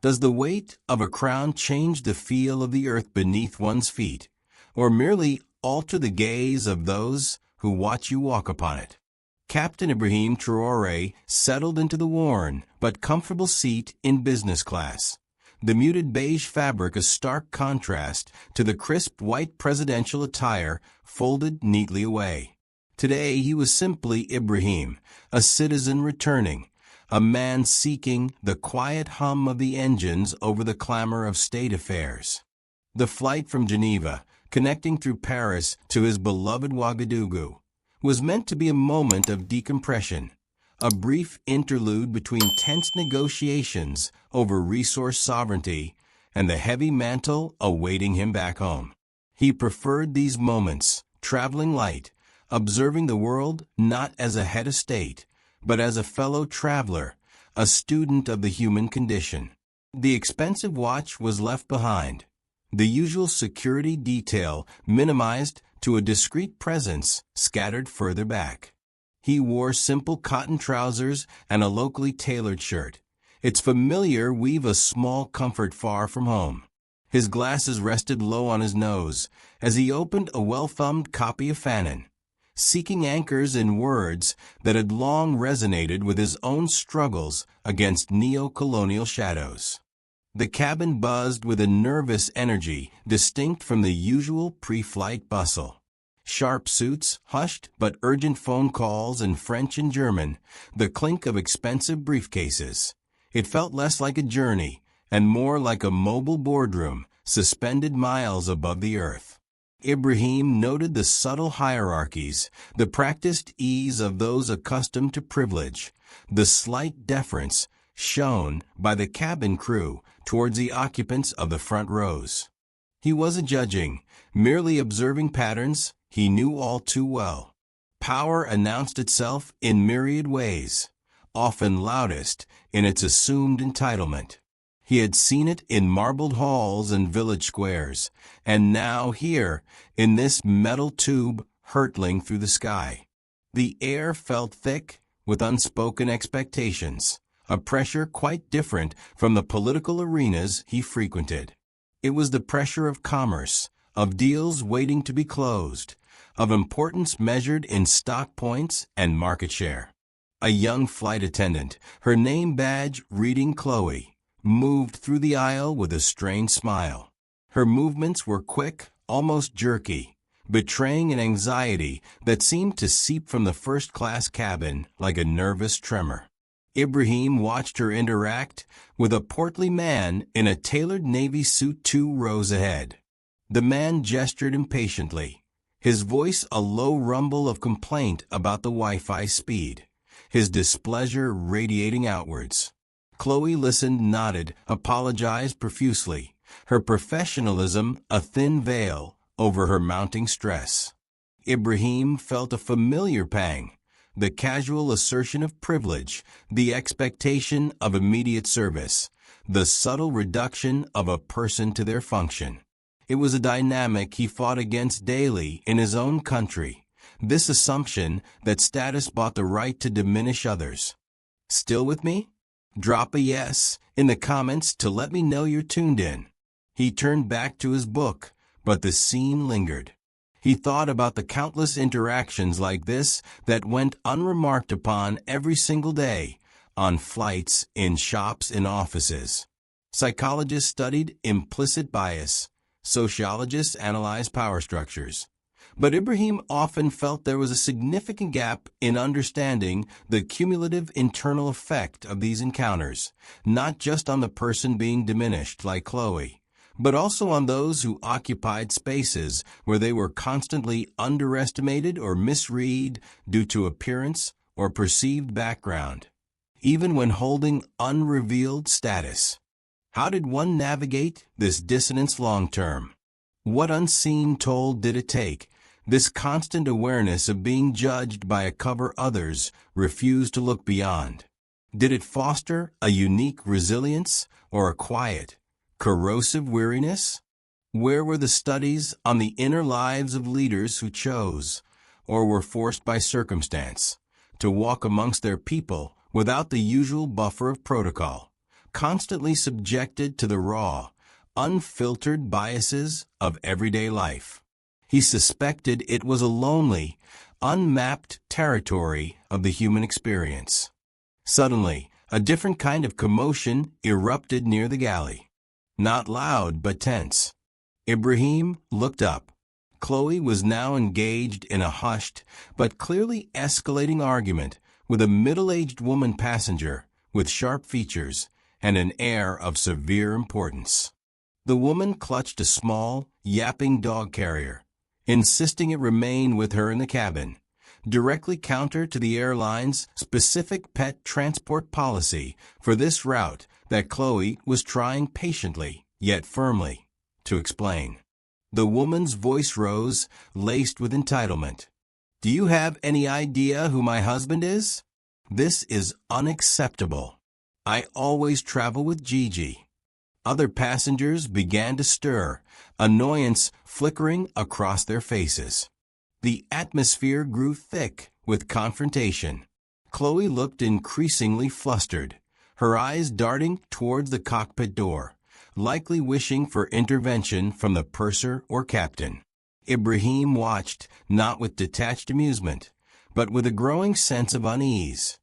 Does the weight of a crown change the feel of the earth beneath one's feet, or merely alter the gaze of those who watch you walk upon it? Captain Ibrahim Traoré settled into the worn but comfortable seat in business class, the muted beige fabric a stark contrast to the crisp white presidential attire folded neatly away. Today he was simply Ibrahim, a citizen returning, a man seeking the quiet hum of the engines over the clamor of state affairs. The flight from Geneva, connecting through Paris to his beloved Ouagadougou, was meant to be a moment of decompression, a brief interlude between tense negotiations over resource sovereignty and the heavy mantle awaiting him back home. He preferred these moments, traveling light, observing the world not as a head of state, but as a fellow traveler, a student of the human condition. The expensive watch was left behind, the usual security detail minimized to a discreet presence scattered further back. He wore simple cotton trousers and a locally tailored shirt, its familiar weave a small comfort far from home. His glasses rested low on his nose as he opened a well-thumbed copy of Fanon, seeking anchors in words that had long resonated with his own struggles against neo-colonial shadows. The cabin buzzed with a nervous energy distinct from the usual pre-flight bustle. Sharp suits, hushed but urgent phone calls in French and German, the clink of expensive briefcases. It felt less like a journey and more like a mobile boardroom suspended miles above the earth. Ibrahim noted the subtle hierarchies, the practiced ease of those accustomed to privilege, the slight deference shown by the cabin crew towards the occupants of the front rows. He wasn't judging, merely observing patterns he knew all too well. Power announced itself in myriad ways, often loudest in its assumed entitlement. He had seen it in marbled halls and village squares, and now here, in this metal tube hurtling through the sky. The air felt thick with unspoken expectations, a pressure quite different from the political arenas he frequented. It was the pressure of commerce, of deals waiting to be closed, of importance measured in stock points and market share. A young flight attendant, her name badge reading Chloe, moved through the aisle with a strained smile. Her movements were quick, almost jerky, betraying an anxiety that seemed to seep from the first-class cabin like a nervous tremor. Ibrahim watched her interact with a portly man in a tailored navy suit 2 rows ahead. The man gestured impatiently, his voice a low rumble of complaint about the Wi-Fi speed, his displeasure radiating outwards. Chloe listened, nodded, apologized profusely, her professionalism a thin veil over her mounting stress. Ibrahim felt a familiar pang, the casual assertion of privilege, the expectation of immediate service, the subtle reduction of a person to their function. It was a dynamic he fought against daily in his own country, this assumption that status bought the right to diminish others. Still with me? Drop a yes in the comments to let me know you're tuned in. He turned back to his book, but the scene lingered. He thought about the countless interactions like this that went unremarked upon every single day, on flights, in shops, in offices. Psychologists studied implicit bias. Sociologists analyzed power structures. But Ibrahim often felt there was a significant gap in understanding the cumulative internal effect of these encounters, not just on the person being diminished like Chloe, but also on those who occupied spaces where they were constantly underestimated or misread due to appearance or perceived background, even when holding unrevealed status. How did one navigate this dissonance long-term? What unseen toll did it take, this constant awareness of being judged by a cover others refuse to look beyond? Did it foster a unique resilience or a quiet, corrosive weariness? Where were the studies on the inner lives of leaders who chose, or were forced by circumstance, to walk amongst their people without the usual buffer of protocol, constantly subjected to the raw, unfiltered biases of everyday life. He suspected it was a lonely, unmapped territory of the human experience. Suddenly, a different kind of commotion erupted near the galley. Not loud, but tense. Ibrahim looked up. Chloe was now engaged in a hushed, but clearly escalating argument with a middle-aged woman passenger with sharp features and an air of severe importance. The woman clutched a small, yapping dog carrier, insisting it remain with her in the cabin, directly counter to the airline's specific pet transport policy for this route that Chloe was trying patiently, yet firmly, to explain. The woman's voice rose, laced with entitlement. "Do you have any idea who my husband is? This is unacceptable. I always travel with Gigi." Other passengers began to stir, annoyance flickering across their faces. The atmosphere grew thick with confrontation. Chloe looked increasingly flustered, her eyes darting towards the cockpit door, likely wishing for intervention from the purser or captain. Ibrahim watched, not with detached amusement, but with a growing sense of unease.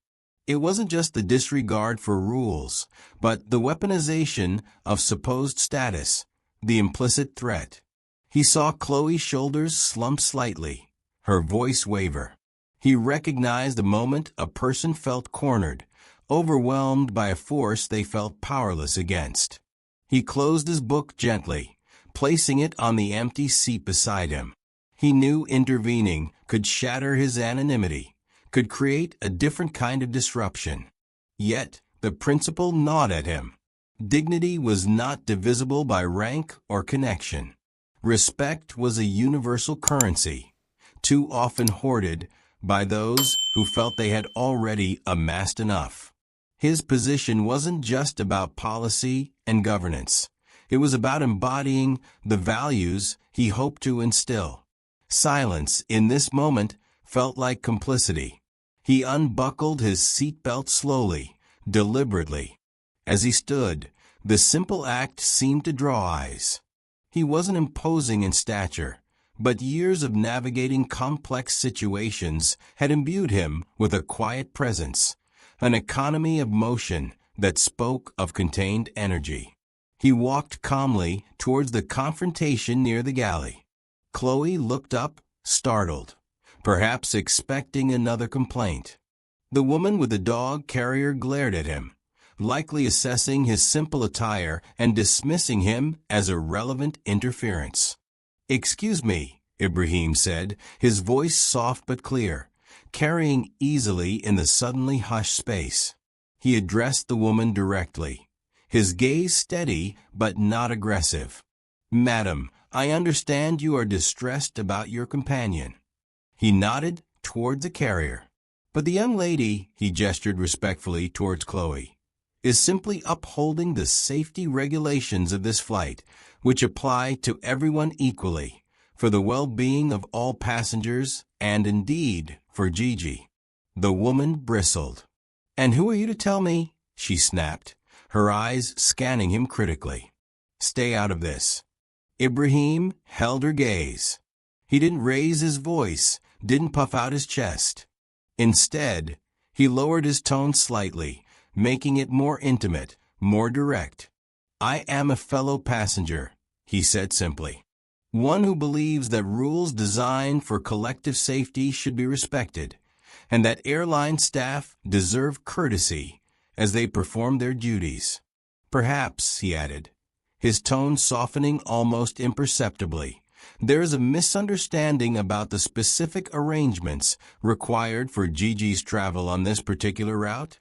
It wasn't just the disregard for rules, but the weaponization of supposed status, the implicit threat. He saw Chloe's shoulders slump slightly, her voice waver. He recognized the moment a person felt cornered, overwhelmed by a force they felt powerless against. He closed his book gently, placing it on the empty seat beside him. He knew intervening could shatter his anonymity, could create a different kind of disruption. Yet, the principle gnawed at him. Dignity was not divisible by rank or connection. Respect was a universal currency, too often hoarded by those who felt they had already amassed enough. His position wasn't just about policy and governance. It was about embodying the values he hoped to instill. Silence in this moment felt like complicity. He unbuckled his seatbelt slowly, deliberately. As he stood, the simple act seemed to draw eyes. He wasn't imposing in stature, but years of navigating complex situations had imbued him with a quiet presence, an economy of motion that spoke of contained energy. He walked calmly towards the confrontation near the galley. Chloe looked up, startled, perhaps expecting another complaint. The woman with the dog carrier glared at him, likely assessing his simple attire and dismissing him as irrelevant interference. "Excuse me," Ibrahim said, his voice soft but clear, carrying easily in the suddenly hushed space. He addressed the woman directly, his gaze steady but not aggressive. "Madam, I understand you are distressed about your companion." He nodded toward the carrier. "But the young lady," he gestured respectfully towards Chloe, "is simply upholding the safety regulations of this flight, which apply to everyone equally, for the well-being of all passengers and indeed for Gigi." The woman bristled. "And who are you to tell me?" she snapped, her eyes scanning him critically. "Stay out of this." Ibrahim held her gaze. He didn't raise his voice, didn't puff out his chest. Instead, he lowered his tone slightly, making it more intimate, more direct. "I am a fellow passenger," he said simply. "One who believes that rules designed for collective safety should be respected, and that airline staff deserve courtesy as they perform their duties. Perhaps," he added, his tone softening almost imperceptibly, "there is a misunderstanding about the specific arrangements required for Gigi's travel on this particular route.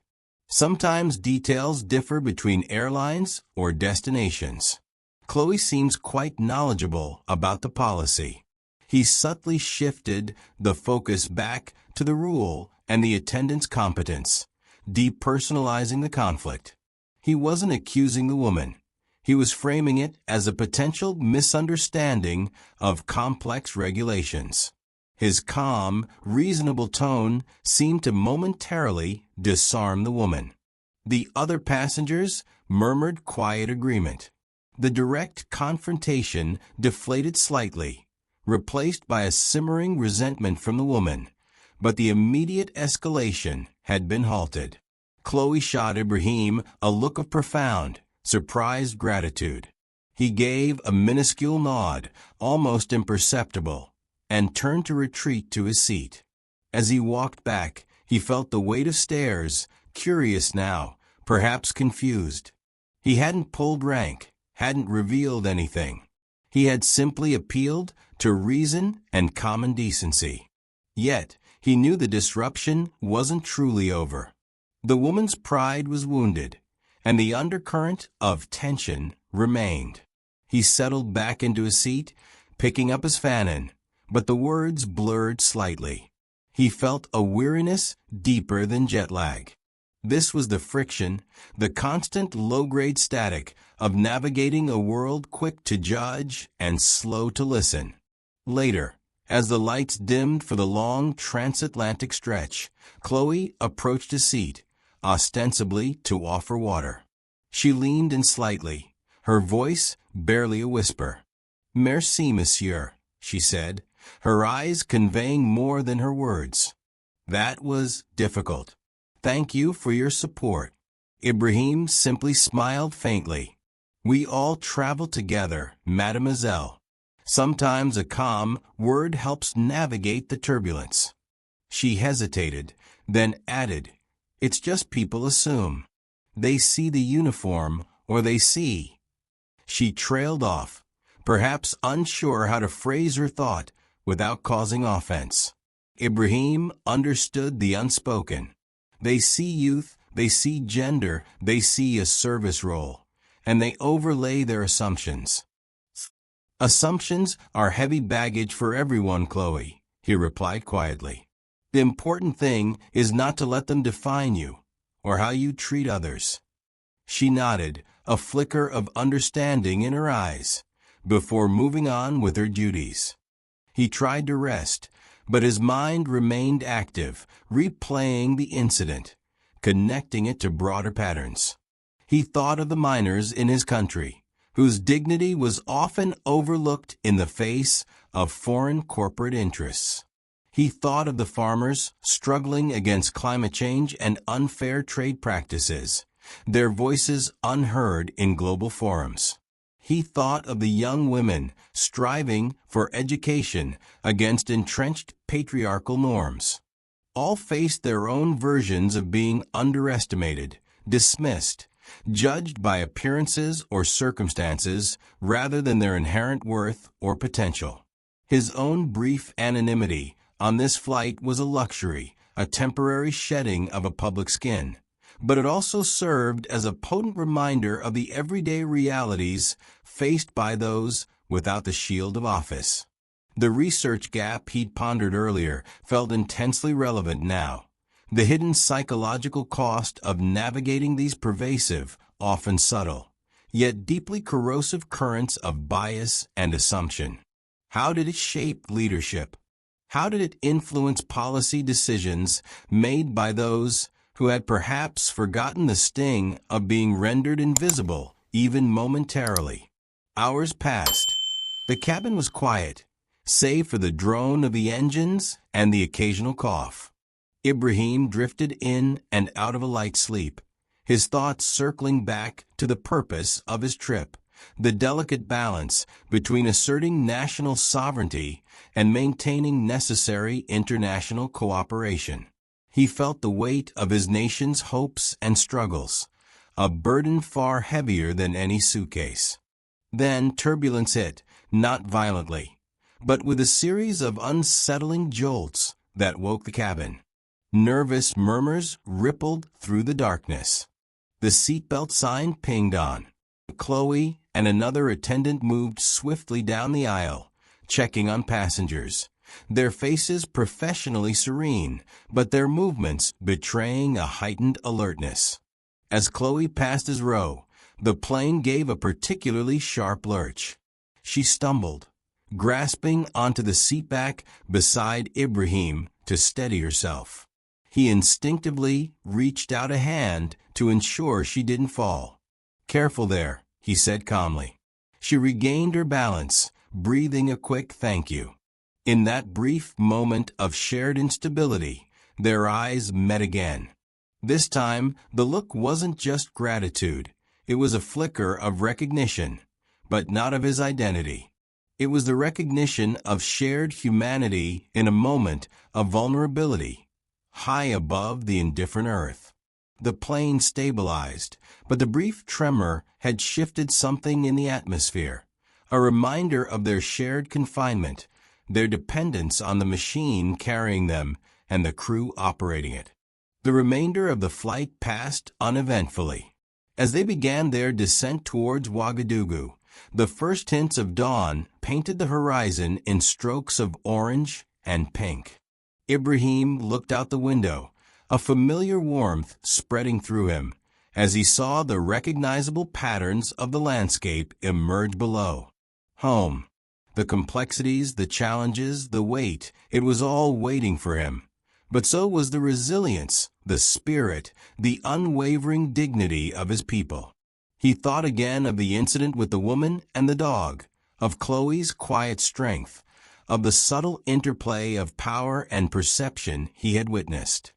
Sometimes details differ between airlines or destinations." Chloe seems quite knowledgeable about the policy. He subtly shifted the focus back to the rule and the attendant's competence, depersonalizing the conflict. He wasn't accusing the woman. He was framing it as a potential misunderstanding of complex regulations. His calm, reasonable tone seemed to momentarily disarm the woman. The other passengers murmured quiet agreement. The direct confrontation deflated slightly, replaced by a simmering resentment from the woman, but the immediate escalation had been halted. Chloe shot Ibrahim a look of profound, surprised gratitude. He gave a minuscule nod, almost imperceptible, and turned to retreat to his seat. As he walked back, he felt the weight of stares, curious now, perhaps confused. He hadn't pulled rank, hadn't revealed anything. He had simply appealed to reason and common decency. Yet, he knew the disruption wasn't truly over. The woman's pride was wounded, and the undercurrent of tension remained. He settled back into his seat, picking up his fanon, but the words blurred slightly. He felt a weariness deeper than jet lag. This was the friction, the constant low-grade static of navigating a world quick to judge and slow to listen. Later, as the lights dimmed for the long transatlantic stretch, Chloe approached his seat, ostensibly to offer water. She leaned in slightly, her voice barely a whisper. "Merci, monsieur," she said, her eyes conveying more than her words. "That was difficult. Thank you for your support." Ibrahim simply smiled faintly. "We all travel together, mademoiselle. Sometimes a calm word helps navigate the turbulence." She hesitated, then added, "It's just people assume. They see the uniform, or they see." She trailed off, perhaps unsure how to phrase her thought without causing offense. Ibrahim understood the unspoken. They see youth, they see gender, they see a service role, and they overlay their assumptions. "Assumptions are heavy baggage for everyone, Chloe," he replied quietly. "The important thing is not to let them define you, or how you treat others." She nodded, a flicker of understanding in her eyes, before moving on with her duties. He tried to rest, but his mind remained active, replaying the incident, connecting it to broader patterns. He thought of the miners in his country, whose dignity was often overlooked in the face of foreign corporate interests. He thought of the farmers struggling against climate change and unfair trade practices, their voices unheard in global forums. He thought of the young women striving for education against entrenched patriarchal norms. All faced their own versions of being underestimated, dismissed, judged by appearances or circumstances rather than their inherent worth or potential. His own brief anonymity on this flight was a luxury, a temporary shedding of a public skin, but it also served as a potent reminder of the everyday realities faced by those without the shield of office. The research gap he'd pondered earlier felt intensely relevant now. The hidden psychological cost of navigating these pervasive, often subtle, yet deeply corrosive currents of bias and assumption. How did it shape leadership? How did it influence policy decisions made by those who had perhaps forgotten the sting of being rendered invisible, even momentarily? Hours passed. The cabin was quiet, save for the drone of the engines and the occasional cough. Ibrahim drifted in and out of a light sleep, his thoughts circling back to the purpose of his trip, the delicate balance between asserting national sovereignty and maintaining necessary international cooperation. He felt the weight of his nation's hopes and struggles, a burden far heavier than any suitcase. Then turbulence hit, not violently, but with a series of unsettling jolts that woke the cabin. Nervous murmurs rippled through the darkness. The seatbelt sign pinged on. Chloe and another attendant moved swiftly down the aisle, checking on passengers, their faces professionally serene, but their movements betraying a heightened alertness. As Chloe passed his row, the plane gave a particularly sharp lurch. She stumbled, grasping onto the seatback beside Ibrahim to steady herself. He instinctively reached out a hand to ensure she didn't fall. "Careful there," he said calmly. She regained her balance, breathing a quick thank you. In that brief moment of shared instability, their eyes met again. This time, the look wasn't just gratitude. It was a flicker of recognition, but not of his identity. It was the recognition of shared humanity in a moment of vulnerability, high above the indifferent earth. The plane stabilized, but the brief tremor had shifted something in the atmosphere, a reminder of their shared confinement, their dependence on the machine carrying them and the crew operating it. The remainder of the flight passed uneventfully. As they began their descent towards Ouagadougou, the first hints of dawn painted the horizon in strokes of orange and pink. Ibrahim looked out the window, a familiar warmth spreading through him, as he saw the recognizable patterns of the landscape emerge below. Home. The complexities, the challenges, the weight, it was all waiting for him. But so was the resilience, the spirit, the unwavering dignity of his people. He thought again of the incident with the woman and the dog, of Chloe's quiet strength, of the subtle interplay of power and perception he had witnessed.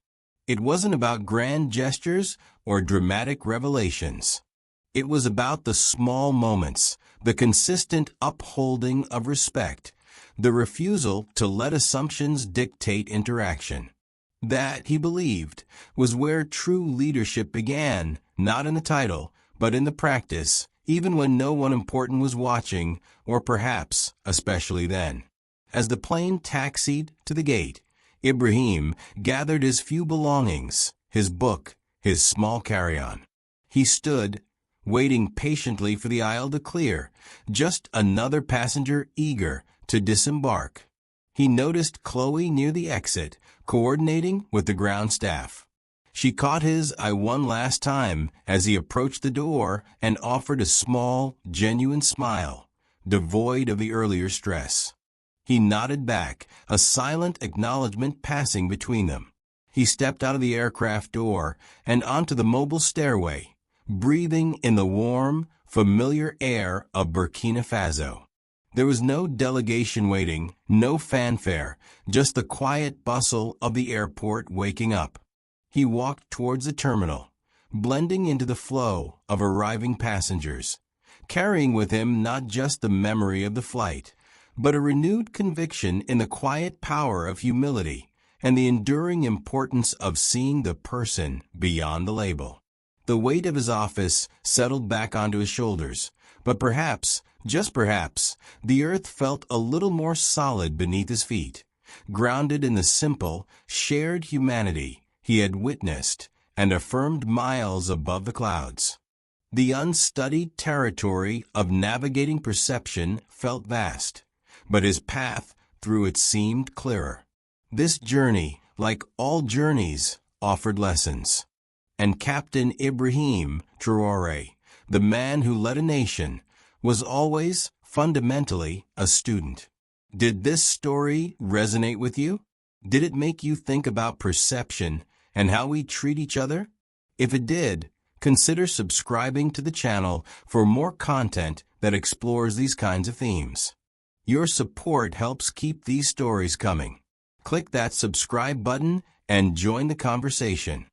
It wasn't about grand gestures or dramatic revelations. It was about the small moments, the consistent upholding of respect, the refusal to let assumptions dictate interaction. That, he believed, was where true leadership began, not in the title, but in the practice, even when no one important was watching, or perhaps especially then. As the plane taxied to the gate, Ibrahim gathered his few belongings, his book, his small carry-on. He stood, waiting patiently for the aisle to clear, just another passenger eager to disembark. He noticed Chloe near the exit, coordinating with the ground staff. She caught his eye one last time as he approached the door and offered a small, genuine smile, devoid of the earlier stress. He nodded back, a silent acknowledgement passing between them. He stepped out of the aircraft door and onto the mobile stairway, breathing in the warm, familiar air of Burkina Faso. There was no delegation waiting, no fanfare, just the quiet bustle of the airport waking up. He walked towards the terminal, blending into the flow of arriving passengers, carrying with him not just the memory of the flight, but a renewed conviction in the quiet power of humility and the enduring importance of seeing the person beyond the label. The weight of his office settled back onto his shoulders, but perhaps, just perhaps, the earth felt a little more solid beneath his feet, grounded in the simple, shared humanity he had witnessed and affirmed miles above the clouds. The unstudied territory of navigating perception felt vast, but his path through it seemed clearer. This journey, like all journeys, offered lessons. And Captain Ibrahim Traoré, the man who led a nation, was always, fundamentally, a student. Did this story resonate with you? Did it make you think about perception and how we treat each other? If it did, consider subscribing to the channel for more content that explores these kinds of themes. Your support helps keep these stories coming. Click that subscribe button and join the conversation.